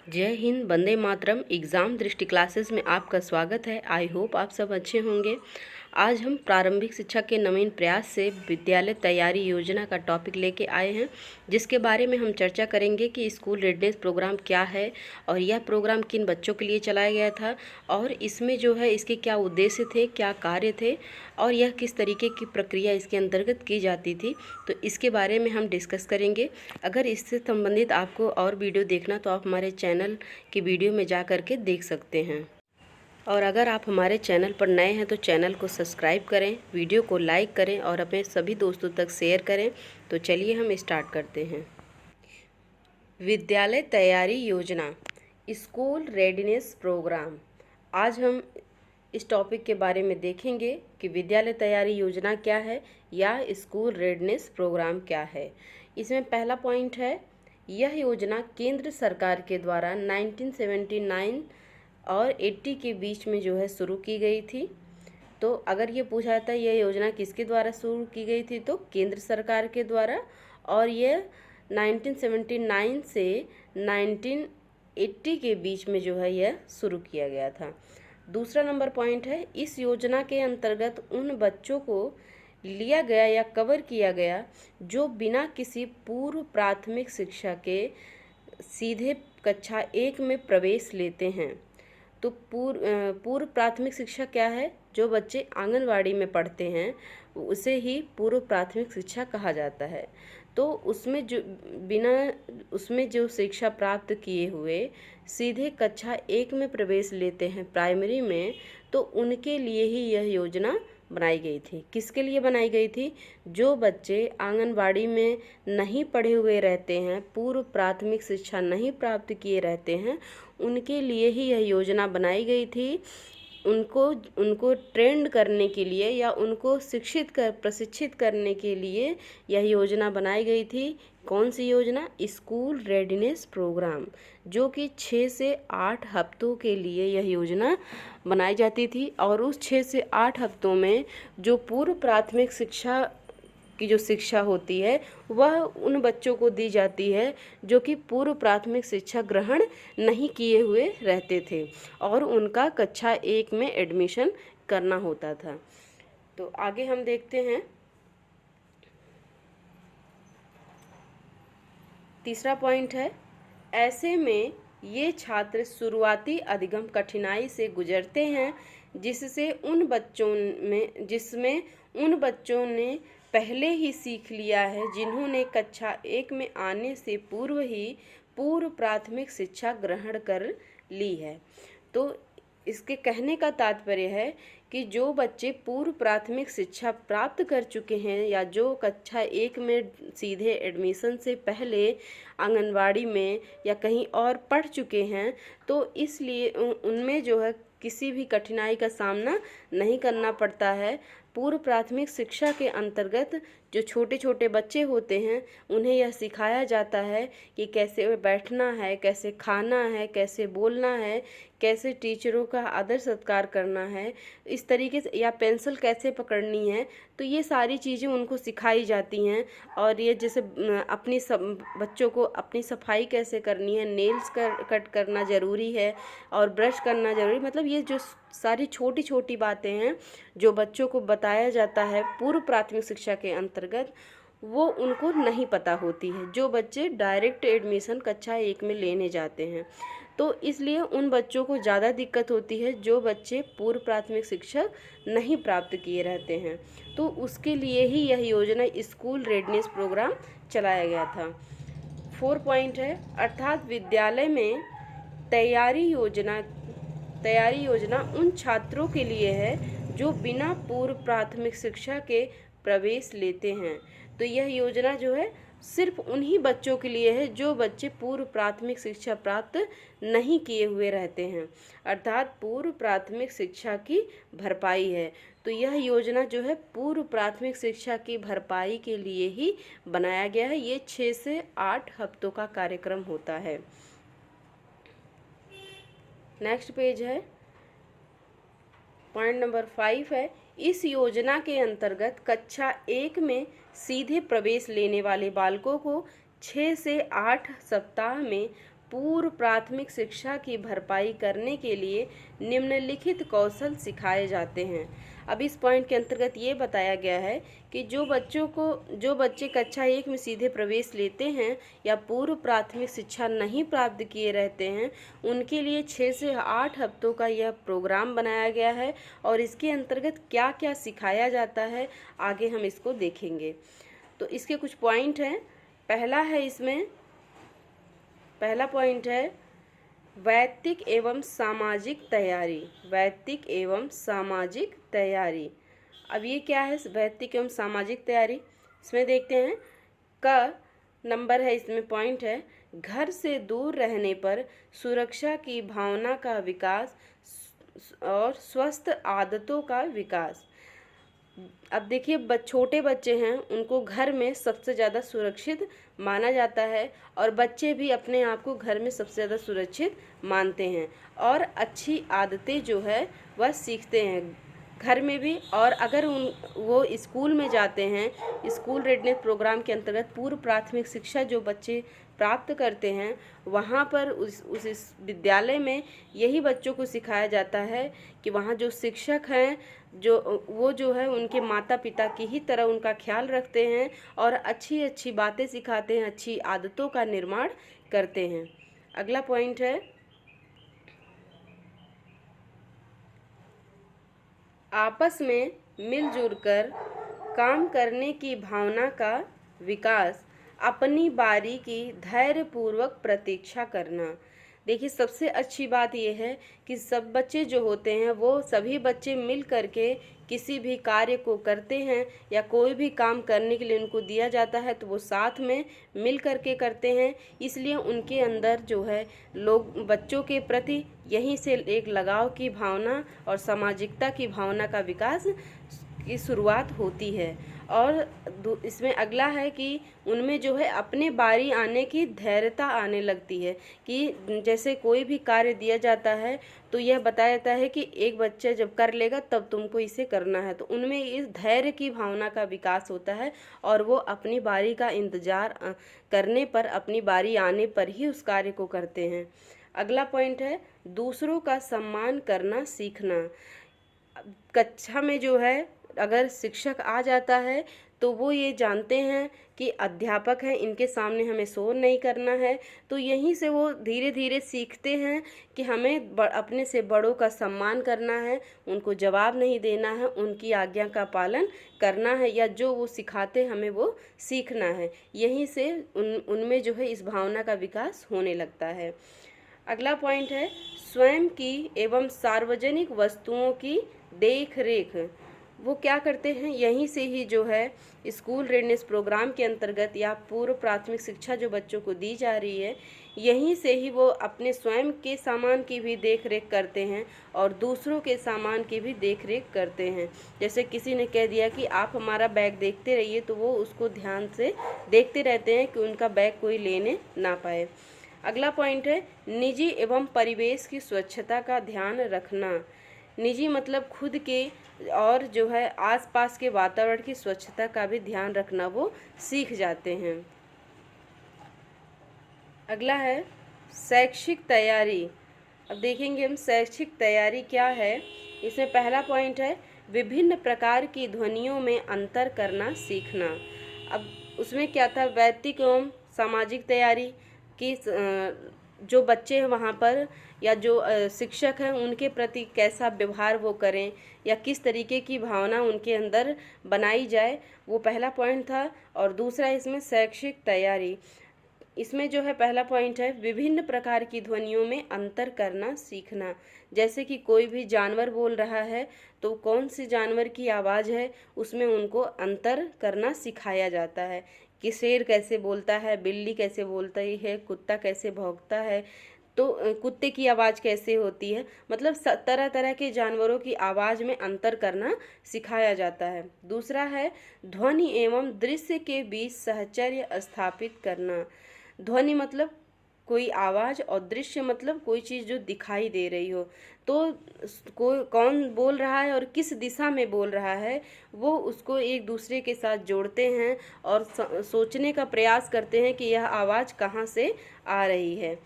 जय हिंद, वंदे मातरम। एग्ज़ाम दृष्टि क्लासेस में आपका स्वागत है। आई होप आप सब अच्छे होंगे। आज हम प्रारंभिक शिक्षा के नवीन प्रयास से विद्यालय तैयारी योजना का टॉपिक लेके आए हैं, जिसके बारे में हम चर्चा करेंगे कि स्कूल रेडनेस प्रोग्राम क्या है और यह प्रोग्राम किन बच्चों के लिए चलाया गया था और इसमें जो है इसके क्या उद्देश्य थे, क्या कार्य थे और यह किस तरीके की प्रक्रिया इसके अंतर्गत की जाती थी। तो इसके बारे में हम डिस्कस करेंगे। अगर इससे संबंधित आपको और वीडियो देखना तो आप हमारे चैनल की वीडियो में जा कर के देख सकते हैं। और अगर आप हमारे चैनल पर नए हैं तो चैनल को सब्सक्राइब करें, वीडियो को लाइक करें और अपने सभी दोस्तों तक शेयर करें। तो चलिए हम स्टार्ट करते हैं। विद्यालय तैयारी योजना, स्कूल रेडीनेस प्रोग्राम। आज हम इस टॉपिक के बारे में देखेंगे कि विद्यालय तैयारी योजना क्या है या स्कूल रेडनेस प्रोग्राम क्या है। इसमें पहला पॉइंट है, यह योजना केंद्र सरकार के द्वारा 1979 और 80 के बीच में जो है शुरू की गई थी। तो अगर ये पूछा जाता है यह योजना किसके द्वारा शुरू की गई थी, तो केंद्र सरकार के द्वारा, और यह 1979 से 1980 के बीच में जो है यह शुरू किया गया था। दूसरा नंबर पॉइंट है, इस योजना के अंतर्गत उन बच्चों को लिया गया या कवर किया गया जो बिना किसी पूर्व प्राथमिक शिक्षा के सीधे कक्षा 1 में प्रवेश लेते हैं। तो पूर्व प्राथमिक शिक्षा क्या है? जो बच्चे आंगनवाड़ी में पढ़ते हैं उसे ही पूर्व प्राथमिक शिक्षा कहा जाता है। तो उसमें जो शिक्षा प्राप्त किए हुए सीधे कक्षा 1 में प्रवेश लेते हैं प्राइमरी में, तो उनके लिए ही यह योजना बनाई गई थी। किसके लिए बनाई गई थी? जो बच्चे आंगनवाड़ी में नहीं पढ़े हुए रहते हैं, पूर्व प्राथमिक शिक्षा नहीं प्राप्त किए रहते हैं, उनके लिए ही यह योजना बनाई गई थी। उनको ट्रेंड करने के लिए या उनको प्रशिक्षित करने के लिए यह योजना बनाई गई थी। कौन सी योजना? स्कूल रेडीनेस प्रोग्राम, जो कि 6 से 8 हफ्तों के लिए यह योजना बनाई जाती थी। और उस 6 से 8 हफ्तों में जो पूर्व प्राथमिक शिक्षा की जो शिक्षा होती है वह उन बच्चों को दी जाती है जो कि पूर्व प्राथमिक शिक्षा ग्रहण नहीं किए हुए रहते थे और उनका कक्षा 1 में एडमिशन करना होता था। तो आगे हम देखते हैं। तीसरा पॉइंट है, ऐसे में ये छात्र शुरुआती अधिगम कठिनाई से गुजरते हैं जिसमें उन बच्चों ने पहले ही सीख लिया है जिन्होंने कक्षा 1 में आने से पूर्व ही पूर्व प्राथमिक शिक्षा ग्रहण कर ली है। तो इसके कहने का तात्पर्य है कि जो बच्चे पूर्व प्राथमिक शिक्षा प्राप्त कर चुके हैं या जो कक्षा 1 में सीधे एडमिशन से पहले आंगनवाड़ी में या कहीं और पढ़ चुके हैं, तो इसलिए उनमें जो है किसी भी कठिनाई का सामना नहीं करना पड़ता है। पूर्व प्राथमिक शिक्षा के अंतर्गत जो छोटे छोटे बच्चे होते हैं उन्हें यह सिखाया जाता है कि कैसे बैठना है, कैसे खाना है, कैसे बोलना है, कैसे टीचरों का आदर सत्कार करना है, इस तरीके से, या पेंसिल कैसे पकड़नी है। तो ये सारी चीज़ें उनको सिखाई जाती हैं। और ये जैसे बच्चों को अपनी सफाई कैसे करनी है, नेल्स कट करना ज़रूरी है और ब्रश करना ज़रूरी, मतलब ये जो सारी छोटी छोटी बातें हैं जो बच्चों को बताया जाता है पूर्व प्राथमिक शिक्षा के अंतर्गत, वो उनको नहीं पता होती है जो बच्चे डायरेक्ट एडमिशन कक्षा 1 में लेने जाते हैं। तो इसलिए उन बच्चों को ज़्यादा दिक्कत होती है जो बच्चे पूर्व प्राथमिक शिक्षा नहीं प्राप्त किए रहते हैं। तो उसके लिए ही यह योजना स्कूल रेडनेस प्रोग्राम चलाया गया था। 4 पॉइंट है, अर्थात विद्यालय में तैयारी योजना उन छात्रों के लिए है जो बिना पूर्व प्राथमिक शिक्षा के प्रवेश लेते हैं। तो यह योजना जो है सिर्फ उन्हीं बच्चों के लिए है जो बच्चे पूर्व प्राथमिक शिक्षा प्राप्त नहीं किए हुए रहते हैं, अर्थात पूर्व प्राथमिक शिक्षा की भरपाई है। तो यह योजना जो है पूर्व प्राथमिक शिक्षा की भरपाई के लिए ही बनाया गया है। ये 6 से 8 हफ्तों का कार्यक्रम होता है। नेक्स्ट पेज है, पॉइंट नंबर 5 है, इस योजना के अंतर्गत कक्षा 1 में सीधे प्रवेश लेने वाले बालकों को 6 से 8 सप्ताह में पूर्व प्राथमिक शिक्षा की भरपाई करने के लिए निम्नलिखित कौशल सिखाए जाते हैं। अब इस पॉइंट के अंतर्गत ये बताया गया है कि जो बच्चे कक्षा 1 में सीधे प्रवेश लेते हैं या पूर्व प्राथमिक शिक्षा नहीं प्राप्त किए रहते हैं, उनके लिए 6 से 8 हफ्तों का यह प्रोग्राम बनाया गया है और इसके अंतर्गत क्या क्या सिखाया जाता है आगे हम इसको देखेंगे। तो इसके कुछ पॉइंट हैं। पहला पॉइंट है वैयक्तिक एवं सामाजिक तैयारी। वैयक्तिक एवं सामाजिक तैयारी। अब ये क्या है वैयक्तिक एवं सामाजिक तैयारी? इसमें देखते हैं का नंबर है, इसमें पॉइंट है घर से दूर रहने पर सुरक्षा की भावना का विकास और स्वस्थ आदतों का विकास। अब देखिए छोटे बच्चे हैं, उनको घर में सबसे ज़्यादा सुरक्षित माना जाता है और बच्चे भी अपने आप को घर में सबसे ज़्यादा सुरक्षित मानते हैं और अच्छी आदतें जो है वह सीखते हैं घर में भी। और अगर वो स्कूल में जाते हैं, स्कूल रेडनेस प्रोग्राम के अंतर्गत पूर्व प्राथमिक शिक्षा जो बच्चे प्राप्त करते हैं, वहाँ पर उस विद्यालय में यही बच्चों को सिखाया जाता है कि वहाँ जो शिक्षक हैं वो जो है उनके माता पिता की ही तरह उनका ख्याल रखते हैं और अच्छी अच्छी बातें सिखाते हैं, अच्छी आदतों का निर्माण करते हैं। अगला पॉइंट है आपस में मिलजुल कर काम करने की भावना का विकास, अपनी बारी की धैर्यपूर्वक प्रतीक्षा करना। देखिए सबसे अच्छी बात यह है कि सब बच्चे जो होते हैं वो सभी बच्चे मिल करके किसी भी कार्य को करते हैं या कोई भी काम करने के लिए उनको दिया जाता है तो वो साथ में मिल करके करते हैं। इसलिए उनके अंदर जो है बच्चों के प्रति यहीं से एक लगाव की भावना और सामाजिकता की भावना का विकास की शुरुआत होती है। और इसमें अगला है कि उनमें जो है अपने बारी आने की धैर्यता आने लगती है कि जैसे कोई भी कार्य दिया जाता है तो यह बताया जाता है कि एक बच्चा जब कर लेगा तब तुमको इसे करना है, तो उनमें इस धैर्य की भावना का विकास होता है और वो अपनी बारी का इंतज़ार करने पर, अपनी बारी आने पर ही उस कार्य को करते हैं। अगला पॉइंट है दूसरों का सम्मान करना सीखना। कक्षा में जो है अगर शिक्षक आ जाता है तो वो ये जानते हैं कि अध्यापक हैं, इनके सामने हमें शोर नहीं करना है, तो यहीं से वो धीरे धीरे सीखते हैं कि हमें अपने से बड़ों का सम्मान करना है, उनको जवाब नहीं देना है, उनकी आज्ञा का पालन करना है या जो वो सिखाते हमें वो सीखना है। यहीं से उनमें जो है इस भावना का विकास होने लगता है। अगला पॉइंट है स्वयं की एवं सार्वजनिक वस्तुओं की देख रेख। वो क्या करते हैं, यहीं से ही जो है स्कूल रेडनेस प्रोग्राम के अंतर्गत या पूर्व प्राथमिक शिक्षा जो बच्चों को दी जा रही है, यहीं से ही वो अपने स्वयं के सामान की भी देख रेख करते हैं और दूसरों के सामान की भी देख रेख करते हैं। जैसे किसी ने कह दिया कि आप हमारा बैग देखते रहिए, तो वो उसको ध्यान से देखते रहते हैं कि उनका बैग कोई लेने ना पाए। अगला पॉइंट है निजी एवं परिवेश की स्वच्छता का ध्यान रखना। निजी मतलब खुद के और जो है आसपास के वातावरण की स्वच्छता का भी ध्यान रखना वो सीख जाते हैं। अगला है शैक्षिक तैयारी। अब देखेंगे हम शैक्षिक तैयारी क्या है। इसमें पहला पॉइंट है विभिन्न प्रकार की ध्वनियों में अंतर करना सीखना। अब उसमें क्या था, वैयक्तिक एवं सामाजिक तैयारी की जो बच्चे हैं वहाँ पर या जो शिक्षक हैं उनके प्रति कैसा व्यवहार वो करें या किस तरीके की भावना उनके अंदर बनाई जाए, वो पहला पॉइंट था। और दूसरा इसमें शैक्षिक तैयारी, इसमें जो है पहला पॉइंट है विभिन्न प्रकार की ध्वनियों में अंतर करना सीखना। जैसे कि कोई भी जानवर बोल रहा है तो कौन सी जानवर की आवाज़ है उसमें उनको अंतर करना सिखाया जाता है कि शेर कैसे बोलता है, बिल्ली कैसे बोलती है, कुत्ता कैसे भौंकता है, तो कुत्ते की आवाज़ कैसे होती है, मतलब तरह तरह के जानवरों की आवाज़ में अंतर करना सिखाया जाता है। दूसरा है ध्वनि एवं दृश्य के बीच साहचर्य स्थापित करना। ध्वनि मतलब कोई आवाज़ और दृश्य मतलब कोई चीज़ जो दिखाई दे रही हो, तो कौन बोल रहा है और किस दिशा में बोल रहा है वो उसको एक दूसरे के साथ जोड़ते हैं और सोचने का प्रयास करते हैं कि यह आवाज़ कहाँ से आ रही है।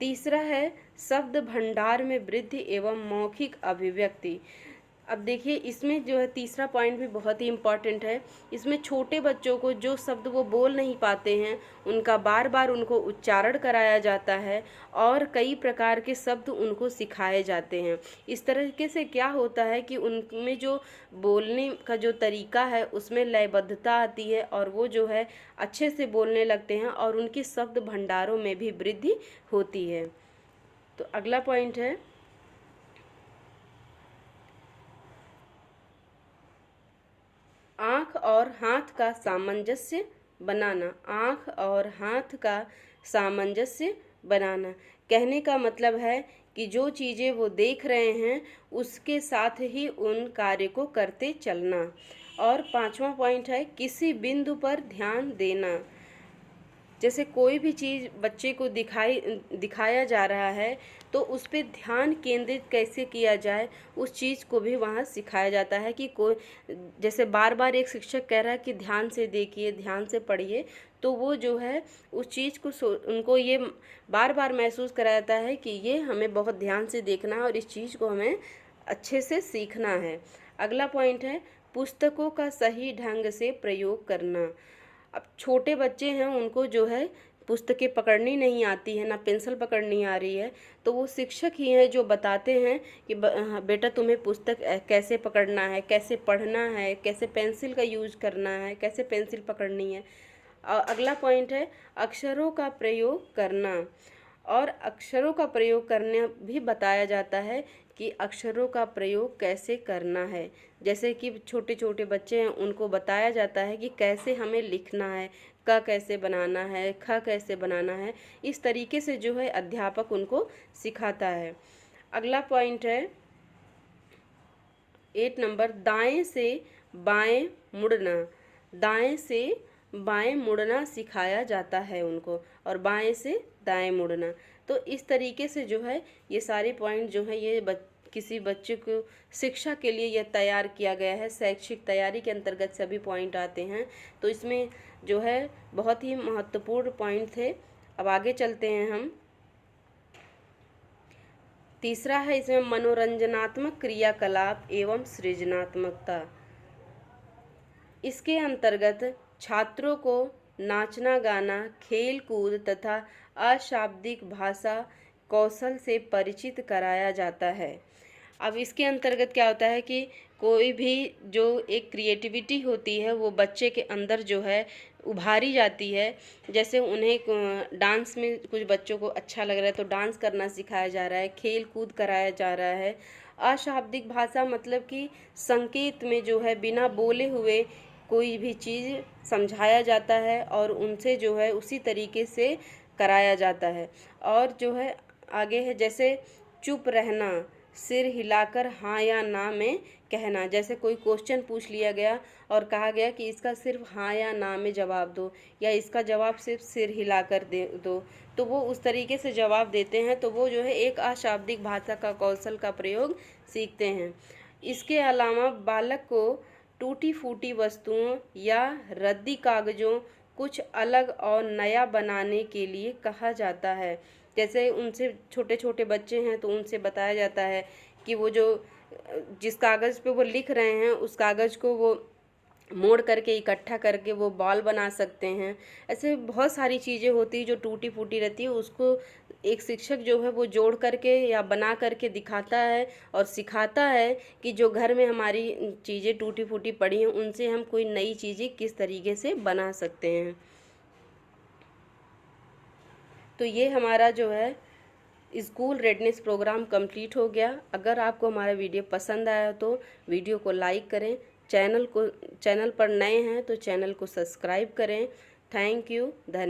तीसरा है शब्द भंडार में वृद्धि एवं मौखिक अभिव्यक्ति। अब देखिए इसमें जो है तीसरा पॉइंट भी बहुत ही इम्पॉर्टेंट है। इसमें छोटे बच्चों को जो शब्द वो बोल नहीं पाते हैं उनका बार बार उनको उच्चारण कराया जाता है और कई प्रकार के शब्द उनको सिखाए जाते हैं। इस तरीके से क्या होता है कि उनमें जो बोलने का जो तरीका है उसमें लयबद्धता आती है और वो जो है अच्छे से बोलने लगते हैं और उनके शब्द भंडारों में भी वृद्धि होती है। तो अगला पॉइंट है आँख और हाथ का सामंजस्य बनाना। आँख और हाथ का सामंजस्य बनाना कहने का मतलब है कि जो चीज़ें वो देख रहे हैं उसके साथ ही उन कार्य को करते चलना। और पांचवा पॉइंट है किसी बिंदु पर ध्यान देना। जैसे कोई भी चीज़ बच्चे को दिखाया जा रहा है तो उस पर ध्यान केंद्रित कैसे किया जाए उस चीज़ को भी वहाँ सिखाया जाता है कि कोई जैसे बार बार एक शिक्षक कह रहा है कि ध्यान से देखिए, ध्यान से पढ़िए, तो वो जो है उस चीज़ को उनको ये बार बार महसूस कराया जाता है कि ये हमें बहुत ध्यान से देखना है और इस चीज़ को हमें अच्छे से सीखना है। अगला पॉइंट है पुस्तकों का सही ढंग से प्रयोग करना। अब छोटे बच्चे हैं उनको जो है पुस्तकें पकड़नी नहीं आती है, ना पेंसिल पकड़नी आ रही है, तो वो शिक्षक ही हैं जो बताते हैं कि बेटा तुम्हें पुस्तक कैसे पकड़ना है, कैसे पढ़ना है, कैसे पेंसिल का यूज करना है, कैसे पेंसिल पकड़नी है। अगला पॉइंट है अक्षरों का प्रयोग करना। और अक्षरों का प्रयोग करने भी बताया जाता है कि अक्षरों का प्रयोग कैसे करना है। जैसे कि छोटे छोटे बच्चे हैं उनको बताया जाता है कि कैसे हमें लिखना है, क कैसे बनाना है, ख कैसे बनाना है। इस तरीके से जो है अध्यापक उनको सिखाता है। अगला पॉइंट है 8 नंबर दाएं से बाएं मुड़ना। दाएं से बाएं मुड़ना सिखाया जाता है उनको और बाएं से दाएं मुड़ना। तो इस तरीके से जो है ये सारे पॉइंट जो है ये किसी बच्चे को शिक्षा के लिए यह तैयार किया गया है। शैक्षिक तैयारी के अंतर्गत सभी पॉइंट आते हैं। तो इसमें जो है बहुत ही महत्वपूर्ण पॉइंट थे। अब आगे चलते हैं हम। तीसरा है इसमें मनोरंजनात्मक क्रियाकलाप एवं सृजनात्मकता। इसके अंतर्गत छात्रों को नाचना गाना, खेल कूद तथा अशाब्दिक भाषा कौशल से परिचित कराया जाता है। अब इसके अंतर्गत क्या होता है कि कोई भी जो एक क्रिएटिविटी होती है वो बच्चे के अंदर जो है उभारी जाती है। जैसे उन्हें डांस में कुछ बच्चों को अच्छा लग रहा है तो डांस करना सिखाया जा रहा है, खेल कूद कराया जा रहा है। अशाब्दिक भाषा मतलब कि संकेत में जो है बिना बोले हुए कोई भी चीज़ समझाया जाता है और उनसे जो है उसी तरीके से कराया जाता है। और जो है आगे है जैसे चुप रहना, सिर हिलाकर हाँ या ना में कहना। जैसे कोई क्वेश्चन पूछ लिया गया और कहा गया कि इसका सिर्फ हाँ या ना में जवाब दो या इसका जवाब सिर्फ सिर हिलाकर दे दो, तो वो उस तरीके से जवाब देते हैं। तो वो जो है एक अशाब्दिक भाषा का कौशल का प्रयोग सीखते हैं। इसके अलावा बालक को टूटी फूटी वस्तुओं या रद्दी कागज़ों कुछ अलग और नया बनाने के लिए कहा जाता है। जैसे उनसे छोटे छोटे बच्चे हैं तो उनसे बताया जाता है कि वो जो जिस कागज़ पे वो लिख रहे हैं उस कागज़ को वो मोड़ करके इकट्ठा करके वो बॉल बना सकते हैं। ऐसे बहुत सारी चीज़ें होती हैं जो टूटी फूटी रहती है, उसको एक शिक्षक जो है वो जोड़ करके या बना करके दिखाता है और सिखाता है कि जो घर में हमारी चीज़ें टूटी फूटी पड़ी हैं उनसे हम कोई नई चीज़ें किस तरीके से बना सकते हैं। तो ये हमारा जो है स्कूल रेडनेस प्रोग्राम कंप्लीट हो गया। अगर आपको हमारा वीडियो पसंद आया तो वीडियो को लाइक करें, चैनल पर नए हैं तो चैनल को सब्सक्राइब करें। थैंक यू, धन्यवाद।